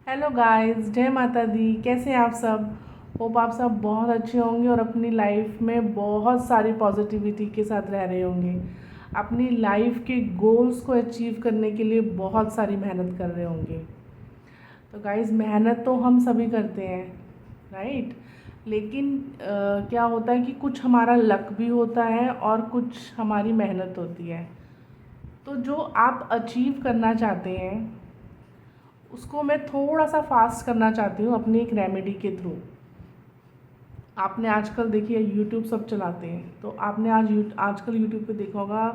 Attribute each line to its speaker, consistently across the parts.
Speaker 1: Hello guys, जय माता दी। कैसे हैं आप सब? होप आप सब बहुत अच्छे होंगे और अपनी लाइफ में बहुत सारी पॉजिटिविटी के साथ रह रहे होंगे। अपनी लाइफ के गोल्स को अचीव करने के लिए बहुत सारी मेहनत कर रहे होंगे। तो गाइस, मेहनत तो हम सभी करते हैं, राइट। लेकिन क्या होता है कि कुछ हमारा लक भी होता है और कुछ हमारी मेहनत होती है। तो जो आप अचीव करना चाहते हैं उसको मैं थोड़ा सा फास्ट करना चाहती हूँ अपनी एक रेमेडी के थ्रू। आपने आजकल देखिए यूट्यूब सब चलाते हैं, तो आपने आजकल यूट्यूब पे देखा होगा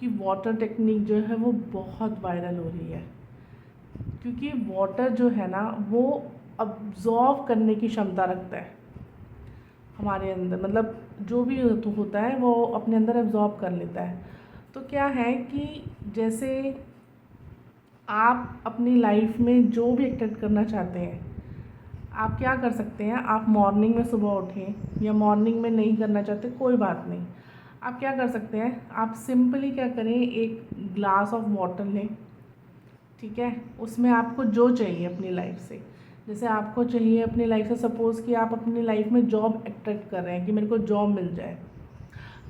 Speaker 1: कि वाटर टेक्निक जो है वो बहुत वायरल हो रही है। क्योंकि वाटर जो है ना वो अब्जॉर्व करने की क्षमता रखता है हमारे अंदर, मतलब जो भी होता है वो अपने अंदर अब्जॉर्ब कर लेता है। तो क्या है कि जैसे आप अपनी लाइफ में जो भी एक्ट करना चाहते हैं, आप क्या कर सकते हैं। आप मॉर्निंग में सुबह उठें, या मॉर्निंग में नहीं करना चाहते कोई बात नहीं। आप क्या कर सकते हैं, आप सिंपली क्या करें, एक ग्लास ऑफ वाटर लें, ठीक है। उसमें आपको जो चाहिए अपनी लाइफ से, जैसे आपको चाहिए अपनी लाइफ से, सपोज़ कि आप अपनी लाइफ में जॉब अट्रैक्ट कर रहे हैं कि मेरे को जॉब मिल जाए,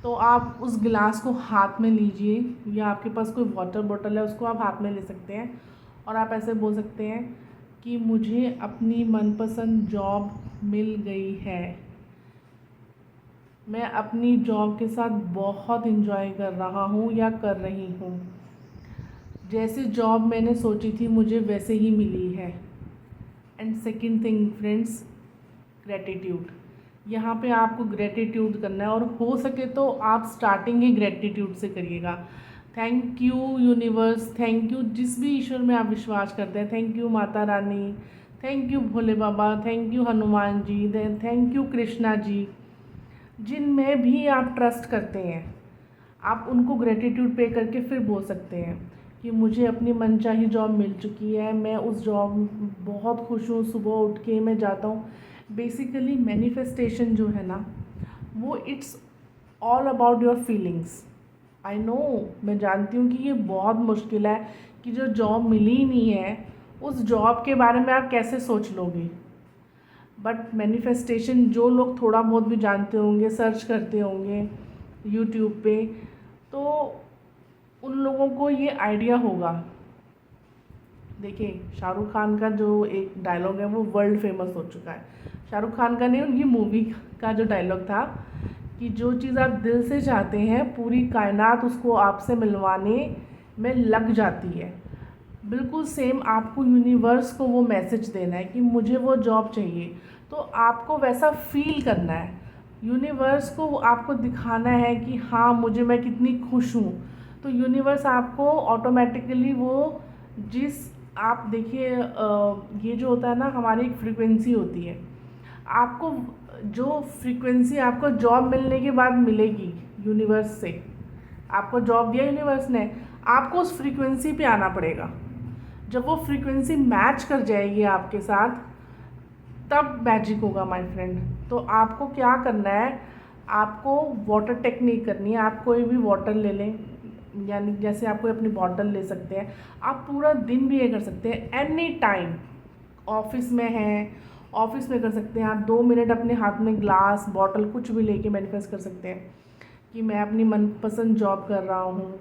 Speaker 1: तो आप उस गिलास को हाथ में लीजिए, या आपके पास कोई वाटर बॉटल है उसको आप हाथ में ले सकते हैं। और आप ऐसे बोल सकते हैं कि मुझे अपनी मनपसंद जॉब मिल गई है, मैं अपनी जॉब के साथ बहुत इन्जॉय कर रहा हूँ या कर रही हूँ, जैसे जॉब मैंने सोची थी मुझे वैसे ही मिली है। And second thing friends, gratitude. यहाँ पे आपको ग्रेटिट्यूड करना है, और हो सके तो आप स्टार्टिंग ही ग्रेटिट्यूड से करिएगा। Thank you universe, thank you जिस भी ईश्वर में आप विश्वास करते हैं, thank you Mata Rani, thank you Bhole Baba, thank you Hanuman ji, thank you Krishna ji, जिनमें भी आप ट्रस्ट करते हैं। आप उनको ग्रेटिट्यूड पे करके फिर बोल सकते हैं कि मुझे अपनी मनचाही जॉब मिल चुकी है, मैं उस जॉब बहुत खुश हूँ, सुबह उठ के मैं जाता हूँ। बेसिकली मैनिफेस्टेशन जो है ना वो it's all about your feelings. I know, मैं जानती हूँ कि ये बहुत मुश्किल है कि जो जॉब मिली ही नहीं है उस जॉब के बारे में आप कैसे सोच लोगे। बट मैनिफेस्टेशन जो लोग थोड़ा बहुत भी जानते होंगे, सर्च करते होंगे यूट्यूब पे, तो उन लोगों को ये आइडिया होगा। देखिए, शाहरुख खान का जो एक डायलॉग है वो वर्ल्ड फेमस हो चुका है। शाहरुख खान का नहीं, उनकी मूवी का जो डायलॉग था कि जो चीज़ आप दिल से चाहते हैं पूरी कायनात उसको आपसे मिलवाने में लग जाती है। बिल्कुल सेम आपको यूनिवर्स को वो मैसेज देना है कि मुझे वो जॉब चाहिए, तो आपको वैसा फील करना है। यूनिवर्स को आपको दिखाना है कि हाँ मुझे, मैं कितनी खुश हूँ। तो यूनिवर्स आपको ऑटोमेटिकली वो, जिस आप देखिए ये जो होता है ना, हमारी एक फ्रीक्वेंसी होती है। आपको जो फ्रीक्वेंसी आपको जॉब मिलने के बाद मिलेगी यूनिवर्स से, आपको जॉब दिया यूनिवर्स ने, आपको उस फ्रीक्वेंसी पे आना पड़ेगा। जब वो फ्रीक्वेंसी मैच कर जाएगी आपके साथ, तब मैजिक होगा माय फ्रेंड। तो आपको क्या करना है, आपको वाटर टेक्निक करनी है। आप कोई भी वाटर ले लें, यानी जैसे आप कोई अपनी बॉटल ले सकते हैं, आप पूरा दिन भी ये कर सकते हैं, एनी टाइम। ऑफिस में हैं, ऑफिस में कर सकते हैं आप। 2 मिनट अपने हाथ में ग्लास बॉटल कुछ भी लेके मैनिफेस्ट कर सकते हैं कि मैं अपनी मनपसंद जॉब कर रहा हूँ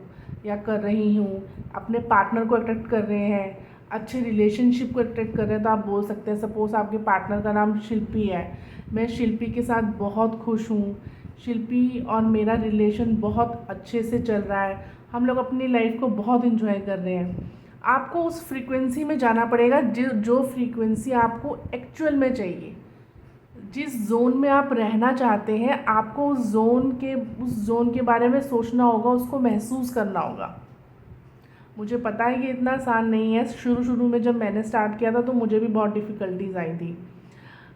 Speaker 1: या कर रही हूँ, अपने पार्टनर को अट्रैक्ट कर रहे हैं, अच्छे रिलेशनशिप को अट्रैक्ट कर रहे हैं। तो आप बोल सकते हैं, सपोज़ आपके पार्टनर का नाम शिल्पी है, मैं शिल्पी के साथ बहुत खुश हूँ, शिल्पी और मेरा रिलेशन बहुत अच्छे से चल रहा है, हम लोग अपनी लाइफ को बहुत इन्जॉय कर रहे हैं। आपको उस फ्रीक्वेंसी में जाना पड़ेगा जो फ्रीक्वेंसी आपको एक्चुअल में चाहिए। जिस जोन में आप रहना चाहते हैं, आपको उस जोन के बारे में सोचना होगा, उसको महसूस करना होगा। मुझे पता है कि इतना आसान नहीं है। शुरू शुरू में जब मैंने स्टार्ट किया था तो मुझे भी बहुत डिफ़िकल्टीज आई थी।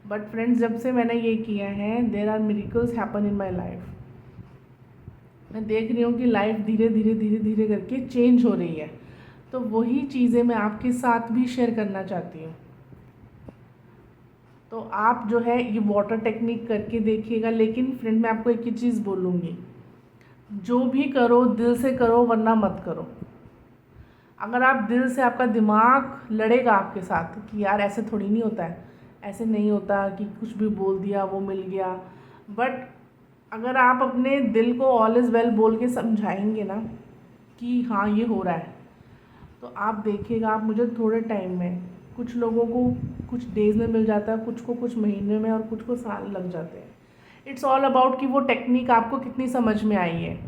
Speaker 1: बट फ्रेंड्स, जब से मैंने ये किया है, there are miracles happen in my life. मैं देख रही हूँ कि लाइफ धीरे धीरे धीरे धीरे करके चेंज हो रही है। तो वही चीज़ें मैं आपके साथ भी शेयर करना चाहती हूँ। तो आप जो है ये वाटर टेक्निक करके देखिएगा। लेकिन फ्रेंड, मैं आपको एक ही चीज़ बोलूँगी, जो भी करो दिल से करो, वरना मत करो। अगर आप दिल से, आपका दिमाग लड़ेगा आपके साथ कि यार ऐसे थोड़ी नहीं होता है, ऐसे नहीं होता कि कुछ भी बोल दिया वो मिल गया। बट अगर आप अपने दिल को ऑल इज़ वेल बोल के समझाएंगे ना कि हाँ ये हो रहा है, तो आप देखिएगा, आप मुझे थोड़े टाइम में, कुछ लोगों को कुछ डेज़ में मिल जाता है, कुछ को कुछ महीने में, और कुछ को साल लग जाते हैं। इट्स ऑल अबाउट कि वो टेक्निक आपको कितनी समझ में आई है,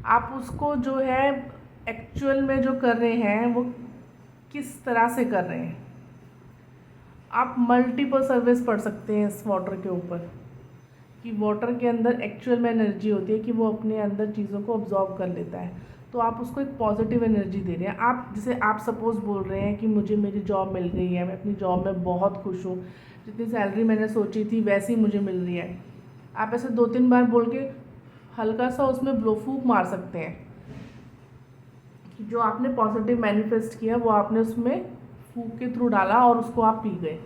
Speaker 1: आप उसको जो है एक्चुअल में जो कर रहे हैं वो किस तरह से कर रहे हैं। आप मल्टीपल सर्विस पढ़ सकते हैं इस वाटर के ऊपर, कि वाटर के अंदर एक्चुअल में एनर्जी होती है कि वो अपने अंदर चीज़ों को ऑब्जॉर्व कर लेता है। तो आप उसको एक पॉजिटिव एनर्जी दे रहे हैं। आप जैसे आप सपोज़ बोल रहे हैं कि मुझे मेरी जॉब मिल गई है, मैं अपनी जॉब में बहुत खुश हूँ, जितनी सैलरी मैंने सोची थी वैसी मुझे मिल रही है। आप ऐसे 2-3 बार बोल के हल्का सा उसमें ब्लो फूंक मार सकते हैं कि जो आपने पॉजिटिव मैनिफेस्ट किया वो आपने उसमें फूंक के थ्रू डाला और उसको आप पी गए।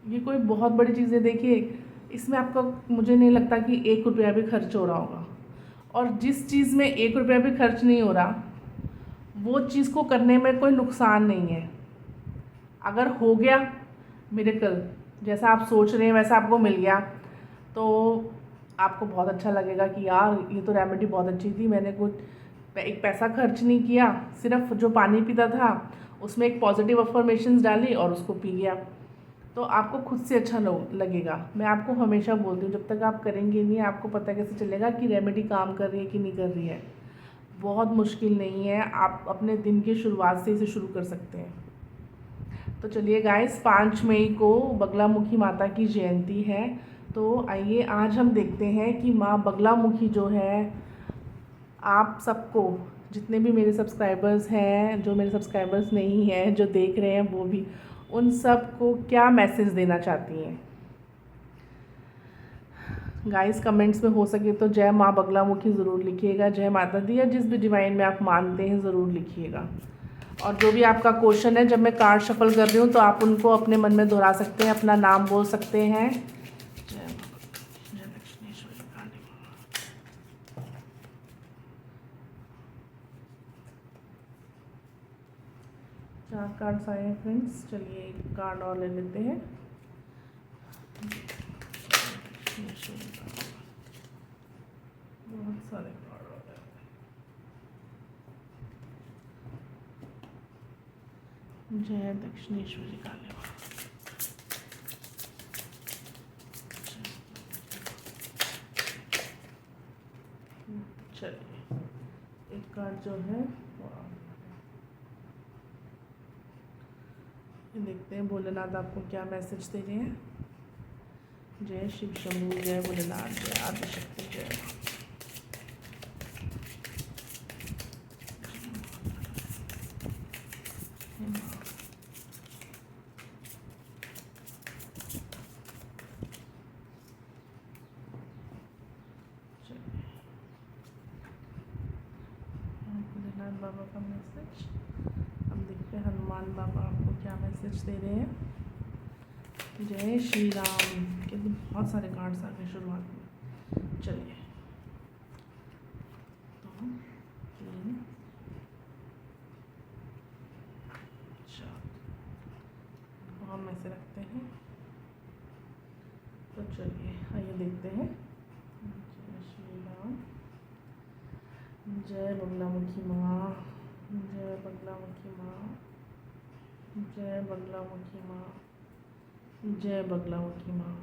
Speaker 1: ये कोई बहुत बड़ी चीज़ है। देखिए, इसमें आपका, मुझे नहीं लगता कि 1 रुपया भी खर्च हो रहा होगा, और जिस चीज़ में 1 रुपया भी खर्च नहीं हो रहा, वो चीज़ को करने में कोई नुकसान नहीं है। अगर हो गया मिरेकल, जैसा आप सोच रहे हैं वैसा आपको मिल गया, तो आपको बहुत अच्छा लगेगा कि यार ये तो रेमेडी बहुत अच्छी थी, मैंने कुछ एक पैसा खर्च नहीं किया, सिर्फ जो पानी पीता था उसमें एक पॉजिटिव अफर्मेशंस डाली और उसको पी गया। तो आपको खुद से अच्छा लगेगा। मैं आपको हमेशा बोलती हूँ, जब तक आप करेंगे नहीं, आपको पता कैसे चलेगा कि रेमेडी काम कर रही है कि नहीं कर रही है। बहुत मुश्किल नहीं है, आप अपने दिन की शुरुआत से इसे शुरू कर सकते हैं। तो चलिए गाइस, 5 मई को बगलामुखी माता की जयंती है। तो आइए आज हम देखते हैं कि माँ बगलामुखी जो है, आप सबको, जितने भी मेरे सब्सक्राइबर्स हैं, जो मेरे सब्सक्राइबर्स नहीं हैं, जो देख रहे हैं वो भी, उन सब को क्या मैसेज देना चाहती हैं। गाइस कमेंट्स में हो सके तो जय माँ बगलामुखी ज़रूर लिखिएगा, जय माता दी, या जिस भी डिवाइन में आप मानते हैं ज़रूर लिखिएगा। और जो भी आपका क्वेश्चन है, जब मैं कार्ड शफल कर रही हूँ तो आप उनको अपने मन में दोहरा सकते हैं, अपना नाम बोल सकते हैं। जय दक्षिणेश्वरी काली माँ। 4 कार्ड्स आए हैं फ्रेंड्स। चलिए एक कार्ड और ले लेते हैं। बहुत सारे कार्ड हो गए। जय दक्षिणेश्वरी काली माँ। चलिए एक कार्ड जो है ये देखते हैं, भोलेनाथ आपको क्या मैसेज दे रहे हैं। जय शिव शंभू, जय भोलेनाथ, जय आदिशक्ति, जय माँ। भोलेनाथ बाबा का मैसेज। हम देखते हैं हनुमान बाबा आपको क्या मैसेज दे रहे हैं। जय श्री राम के बहुत सारे कार्ड्स आ गए शुरुआत में। चलिए तो 3 4 को हम ऐसे रखते हैं। तो चलिए आइए देखते हैं। जय श्री राम, जय बगलामुखी माँ, जय बगलामुखी माँ, जय बगलामुखी माँ, जय बगलामुखी माँ।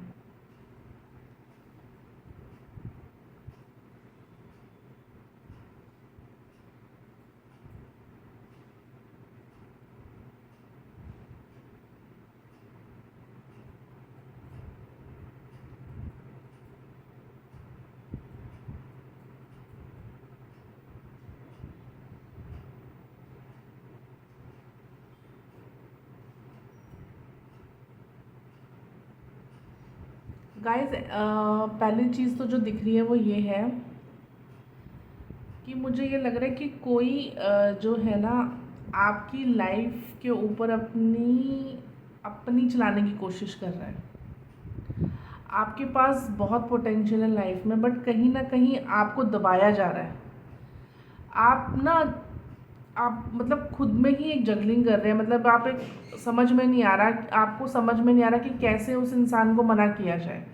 Speaker 1: गाइस पहली चीज़ तो जो दिख रही है वो ये है कि मुझे ये लग रहा है कि कोई जो है ना, आपकी लाइफ के ऊपर अपनी अपनी चलाने की कोशिश कर रहा है। आपके पास बहुत पोटेंशियल है लाइफ में, बट कहीं ना कहीं आपको दबाया जा रहा है। आप ना आप मतलब खुद में ही एक जगलिंग कर रहे हैं, मतलब आप एक समझ में नहीं आ रहा, आपको समझ में नहीं आ रहा कि कैसे उस इंसान को मना किया जाए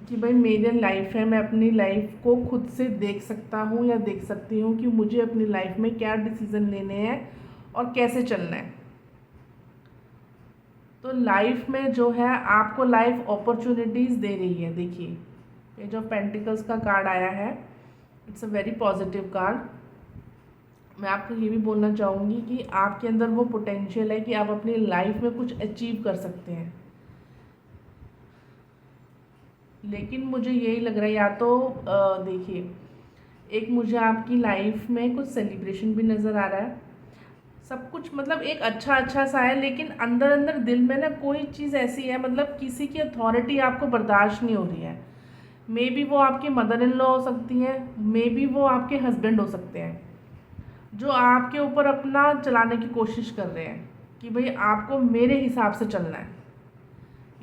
Speaker 1: कि भाई मेरी लाइफ है, मैं अपनी लाइफ को खुद से देख सकता हूँ या देख सकती हूँ कि मुझे अपनी लाइफ में क्या डिसीज़न लेने हैं और कैसे चलना है। तो लाइफ में जो है आपको लाइफ अपॉर्चुनिटीज़ दे रही है। देखिए पेज ऑफ पेंटिकल्स का कार्ड आया है, it's a very positive card. मैं आपको ये भी बोलना चाहूँगी कि आपके अंदर वो पोटेंशियल है कि आप अपनी लाइफ में कुछ अचीव कर सकते हैं, लेकिन मुझे यही लग रहा है या तो देखिए एक मुझे आपकी लाइफ में कुछ सेलिब्रेशन भी नज़र आ रहा है, सब कुछ मतलब एक अच्छा अच्छा सा है, लेकिन अंदर अंदर दिल में ना कोई चीज़ ऐसी है, मतलब किसी की अथॉरिटी आपको बर्दाश्त नहीं हो रही है। मे बी वो आपके मदर इन लॉ हो सकती हैं, मे बी वो आपके हस्बैंड हो सकते हैं, जो आपके ऊपर अपना चलाने की कोशिश कर रहे हैं कि भाई आपको मेरे हिसाब से चलना है।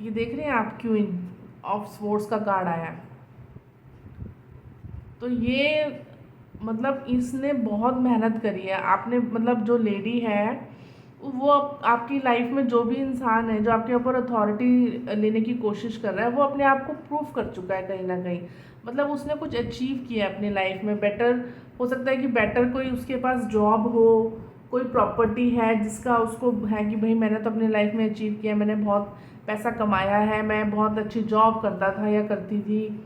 Speaker 1: ये देख रहे हैं आप, क्वीन ऑफ स्वॉर्ड्स का कार्ड आया है। तो ये मतलब इसने बहुत मेहनत करी है, आपने मतलब जो लेडी है वो आपकी लाइफ में जो भी इंसान है जो आपके ऊपर अथॉरिटी लेने की कोशिश कर रहा है, वो अपने आप को प्रूफ कर चुका है कहीं ना कहीं। मतलब उसने कुछ अचीव किया है अपनी लाइफ में, बेटर हो सकता है कि बेटर कोई उसके पास जॉब हो, कोई प्रॉपर्टी है जिसका उसको है कि भाई मैंने तो अपनी लाइफ में अचीव किया, मैंने बहुत पैसा कमाया है, मैं बहुत अच्छी जॉब करता था या करती थी,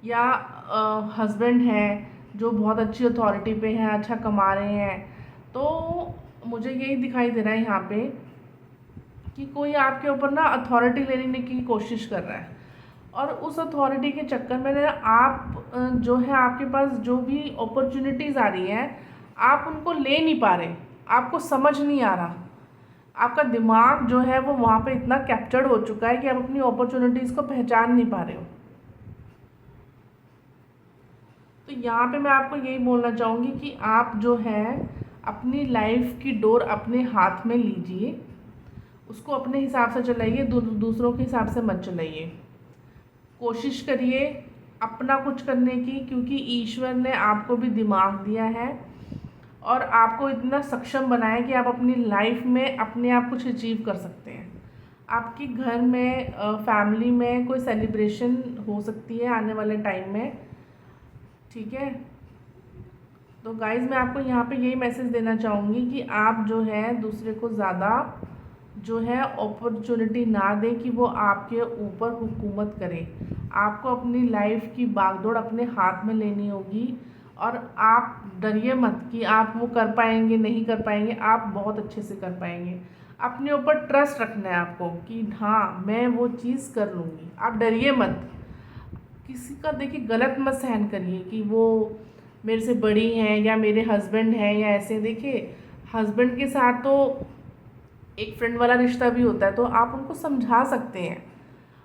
Speaker 1: या हस्बैंड है जो बहुत अच्छी अथॉरिटी पे हैं, अच्छा कमा रहे हैं। तो मुझे यही दिखाई दे रहा है यहाँ पे कि कोई आपके ऊपर ना अथॉरिटी लेने की कोशिश कर रहा है, और उस अथॉरिटी के चक्कर में ना आप जो है आपके पास जो भी अपॉर्चुनिटीज़ आ रही हैं आप उनको ले नहीं पा रहे, आपको समझ नहीं आ रहा, आपका दिमाग जो है वो वहाँ पे इतना कैप्चर्ड हो चुका है कि आप अपनी अपॉर्चुनिटीज़ को पहचान नहीं पा रहे हो। तो यहाँ पे मैं आपको यही बोलना चाहूँगी कि आप जो है अपनी लाइफ की डोर अपने हाथ में लीजिए, उसको अपने हिसाब से चलाइए, दूसरों के हिसाब से मत चलाइए। कोशिश करिए अपना कुछ करने की, क्योंकि ईश्वर ने आपको भी दिमाग दिया है और आपको इतना सक्षम बनाया कि आप अपनी लाइफ में अपने आप कुछ अचीव कर सकते हैं। आपके घर में फैमिली में कोई सेलिब्रेशन हो सकती है आने वाले टाइम में, ठीक है। तो गाइज़ मैं आपको यहाँ पे यही मैसेज देना चाहूँगी कि आप जो है दूसरे को ज़्यादा जो है अपॉर्चुनिटी ना दें कि वो आपके ऊपर हुकूमत करे। आपको अपनी लाइफ की बागडोर अपने हाथ में लेनी होगी, और आप डरिए मत कि आप वो कर पाएंगे नहीं कर पाएंगे, आप बहुत अच्छे से कर पाएंगे। अपने ऊपर ट्रस्ट रखना है आपको कि हाँ मैं वो चीज़ कर लूँगी, आप डरिए मत। किसी का देखिए गलत मत सहन करिए कि वो मेरे से बड़ी हैं या मेरे हस्बैंड हैं या ऐसे। देखिए हस्बैंड के साथ तो एक फ्रेंड वाला रिश्ता भी होता है, तो आप उनको समझा सकते हैं,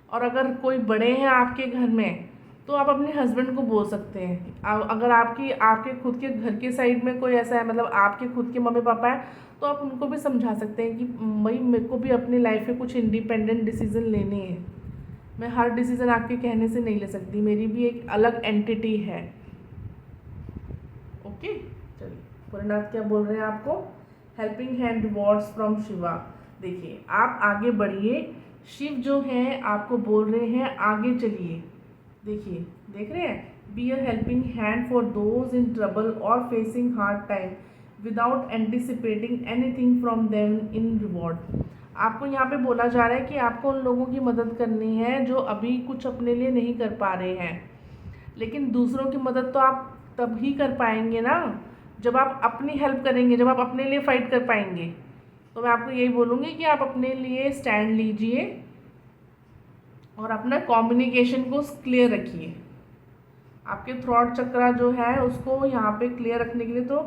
Speaker 1: और अगर कोई बड़े हैं आपके घर में तो आप अपने हस्बैंड को बोल सकते हैं। अगर आपके खुद के घर के साइड में कोई ऐसा है, मतलब आपके खुद के मम्मी पापा हैं, तो आप उनको भी समझा सकते हैं कि भाई मेरे को भी अपनी लाइफ में कुछ इंडिपेंडेंट डिसीज़न लेने हैं, मैं हर डिसीज़न आपके कहने से नहीं ले सकती, मेरी भी एक अलग एंटिटी है। ओके चलिए, भोलेनाथ क्या बोल रहे हैं आपको, helping hand rewards from Shiva. देखिए आप आगे बढ़िए, शिव जो हैं आपको बोल रहे हैं आगे चलिए। देखिए देख रहे हैं, be a helping hand for those in trouble और facing hard time without anticipating anything from them in reward. आपको यहाँ पे बोला जा रहा है कि आपको उन लोगों की मदद करनी है जो अभी कुछ अपने लिए नहीं कर पा रहे हैं, लेकिन दूसरों की मदद तो आप तभी कर पाएंगे ना जब आप अपनी हेल्प करेंगे, जब आप अपने लिए फ़ाइट कर पाएंगे। तो मैं आपको यही बोलूँगी कि आप अपने लिए स्टैंड लीजिए और अपना कम्युनिकेशन को क्लियर रखिए। आपके थ्रॉट चक्रा जो है उसको यहाँ पे क्लियर रखने के लिए तो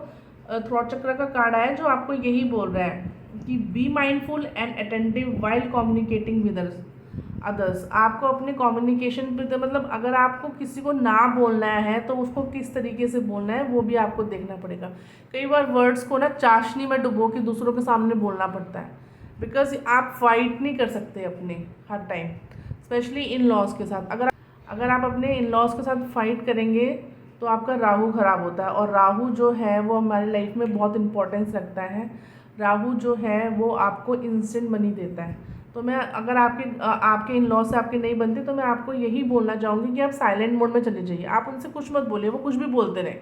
Speaker 1: थ्रॉट चक्र का कार्ड आया जो आपको यही बोल रहा है कि be mindful and attentive while communicating with others. आपको अपने कम्युनिकेशन पे मतलब अगर आपको किसी को ना बोलना है तो उसको किस तरीके से बोलना है वो भी आपको देखना पड़ेगा। कई बार वर्ड्स को ना चाशनी में डुबो के दूसरों के सामने बोलना पड़ता है, बिकॉज आप फाइट नहीं कर सकते अपने हर टाइम, स्पेशली इन लॉज के साथ। अगर आप अपने इन लॉज के साथ फाइट करेंगे तो आपका राहु ख़राब होता है। और राहु जो है वो हमारी लाइफ में बहुत इंपॉर्टेंस रखता है। राहु जो है वो आपको इंस्टेंट मनी देता है। तो मैं अगर आपके इन लॉ से आपके नहीं बनते तो मैं आपको यही बोलना चाहूँगी कि आप साइलेंट मोड में चले जाइए। आप उनसे कुछ मत बोलिए, वो कुछ भी बोलते रहे।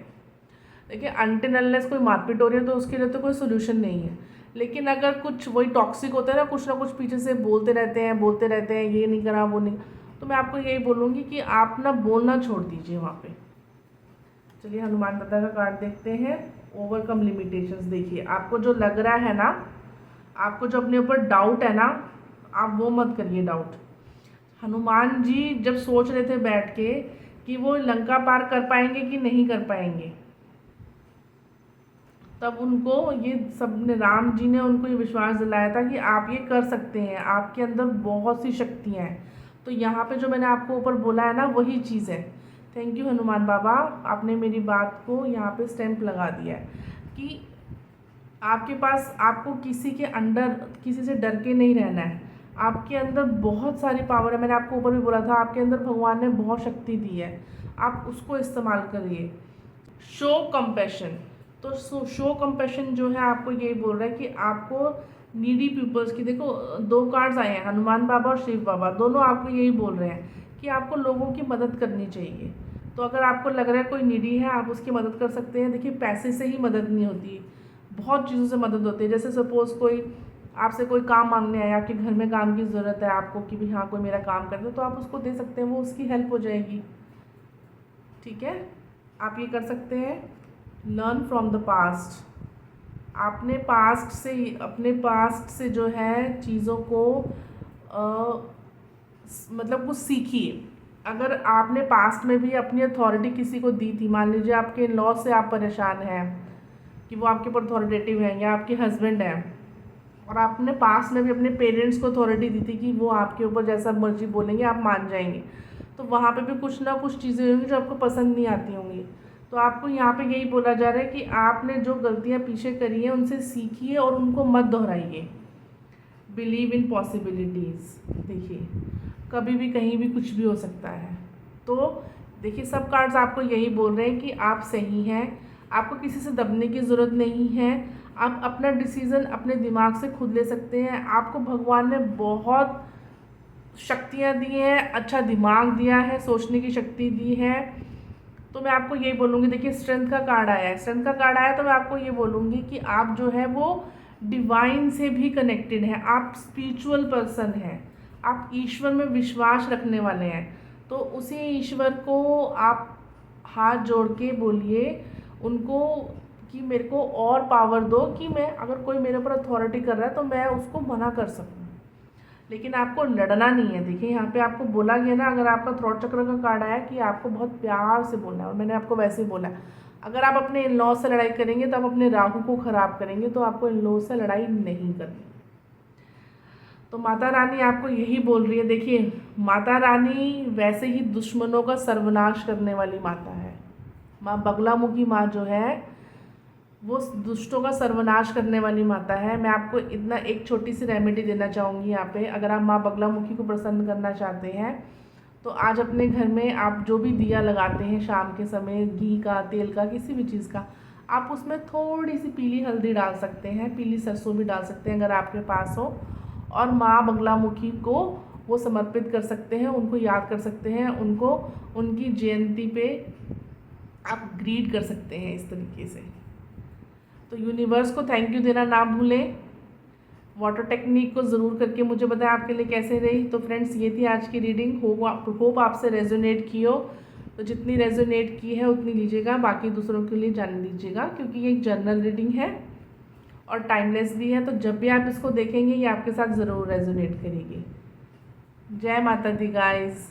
Speaker 1: देखिए, अनटिल अनलेस कोई मारपीट हो रही है तो उसके लिए तो कोई सोल्यूशन नहीं है। लेकिन अगर कुछ वही टॉक्सिक होता है ना कुछ पीछे से बोलते रहते हैं, ये नहीं करा वो नहीं, तो मैं आपको यही बोलूँगी कि आप ना बोलना छोड़ दीजिए वहाँ पे। चलिए हनुमान दादा का कार्ड देखते हैं। Overcome limitations. देखिए, आपको जो लग रहा है ना, आपको जो अपने ऊपर डाउट है ना, आप वो मत करिए डाउट। हनुमान जी जब सोच रहे थे बैठ के कि वो लंका पार कर पाएंगे कि नहीं कर पाएंगे, तब उनको ये सब ने, राम जी ने उनको ये विश्वास दिलाया था कि आप ये कर सकते हैं, आपके अंदर बहुत सी शक्तियाँ हैं। तो यहाँ पे जो मैंने आपको ऊपर बोला है ना, वही चीज़ है। थैंक यू हनुमान बाबा, आपने मेरी बात को यहाँ पे स्टैंप लगा दिया है कि आपके पास, आपको किसी के अंडर, किसी से डर के नहीं रहना है। आपके अंदर बहुत सारी पावर है। मैंने आपको ऊपर भी बोला था, आपके अंदर भगवान ने बहुत शक्ति दी है, आप उसको इस्तेमाल करिए। Show compassion. तो शो कंपैशन जो है आपको यही बोल रहा है कि आपको नीडी पीपल्स की, देखो 2 कार्ड्स आए हैं, हनुमान बाबा और शिव बाबा, दोनों आपको यही बोल रहे हैं कि आपको लोगों की मदद करनी चाहिए। तो अगर आपको लग रहा है कोई नीडी है, आप उसकी मदद कर सकते हैं। देखिए, पैसे से ही मदद नहीं होती, बहुत चीज़ों से मदद होती है। जैसे सपोज़ कोई आपसे कोई काम मांगने आया, आपके घर में काम की ज़रूरत है आपको कि भी हाँ कोई मेरा काम कर दो, तो आप उसको दे सकते हैं, वो उसकी हेल्प हो जाएगी। ठीक है, आप ये कर सकते हैं। Learn from the past. आपने अपने पास्ट से जो है चीज़ों को मतलब कुछ सीखिए। अगर आपने पास्ट में भी अपनी अथॉरिटी किसी को दी थी, मान लीजिए आपके लॉ से आप परेशान हैं कि वो आपके ऊपर अथॉरिटेटिव हैं या आपके हस्बैंड हैं, और आपने पास्ट में भी अपने पेरेंट्स को अथॉरिटी दी थी कि वो आपके ऊपर जैसा मर्जी बोलेंगे आप मान जाएंगे, तो वहाँ पे भी कुछ ना कुछ चीज़ें होंगी जो आपको पसंद नहीं आती होंगी। तो आपको यहाँ पे यही बोला जा रहा है कि आपने जो गलतियाँ पीछे करी हैं उनसे सीखिए और उनको मत दोहराइए। Believe in possibilities. देखिए, कभी भी कहीं भी कुछ भी हो सकता है। तो देखिए, सब कार्ड्स आपको यही बोल रहे हैं कि आप सही हैं, आपको किसी से दबने की ज़रूरत नहीं है, आप अपना डिसीज़न अपने दिमाग से खुद ले सकते हैं। आपको भगवान ने बहुत शक्तियाँ दी हैं, अच्छा दिमाग दिया है, सोचने की शक्ति दी है। तो मैं आपको यही बोलूँगी, देखिए स्ट्रेंथ का कार्ड आया है, स्ट्रेंथ का कार्ड आया तो मैं आपको ये बोलूँगी कि आप जो है वो डिवाइन से भी कनेक्टेड हैं, आप स्पिरिचुअल पर्सन हैं, आप ईश्वर में विश्वास रखने वाले हैं। तो उसी ईश्वर को आप हाथ जोड़ के बोलिए उनको कि मेरे को और पावर दो कि मैं, अगर कोई मेरे ऊपर अथॉरिटी कर रहा है तो मैं उसको मना कर सकूं। लेकिन आपको लड़ना नहीं है। देखिए, यहाँ पे आपको बोला गया ना, अगर आपका थ्रोट चक्र का कार्ड आया कि आपको बहुत प्यार से बोलना है, और मैंने आपको वैसे ही बोला, अगर आप अपने इन लॉ से लड़ाई करेंगे तो आप अपने राहु को ख़राब करेंगे, तो आपको इन लॉ से लड़ाई नहीं करनी। तो माता रानी आपको यही बोल रही है। देखिए, माता रानी वैसे ही दुश्मनों का सर्वनाश करने वाली माता है। माँ बगलामुखी माँ जो है वो दुष्टों का सर्वनाश करने वाली माता है। मैं आपको इतना एक छोटी सी रेमेडी देना चाहूँगी यहाँ पे। अगर आप माँ बगलामुखी को प्रसन्न करना चाहते हैं तो आज अपने घर में आप जो भी दिया लगाते हैं शाम के समय, घी का, तेल का, किसी भी चीज़ का, आप उसमें थोड़ी सी पीली हल्दी डाल सकते हैं, पीली सरसों भी डाल सकते हैं अगर आपके पास हो, और माँ बगलामुखी को वो समर्पित कर सकते हैं, उनको याद कर सकते हैं, उनको उनकी जयंती पे आप ग्रीट कर सकते हैं इस तरीके से। तो यूनिवर्स को थैंक यू देना ना भूलें। वाटर टेक्निक को ज़रूर करके मुझे बताएं आपके लिए कैसे रही। तो फ्रेंड्स, ये थी आज की रीडिंग। होप आपसे रेजोनेट की हो। तो जितनी रेजोनेट की है उतनी लीजिएगा, बाकी दूसरों के लिए जान लीजिएगा, क्योंकि ये एक जनरल रीडिंग है और टाइमलेस भी है। तो जब भी आप इसको देखेंगे ये आपके साथ ज़रूर रेजोनेट करेगी। जय माता दी गाइस।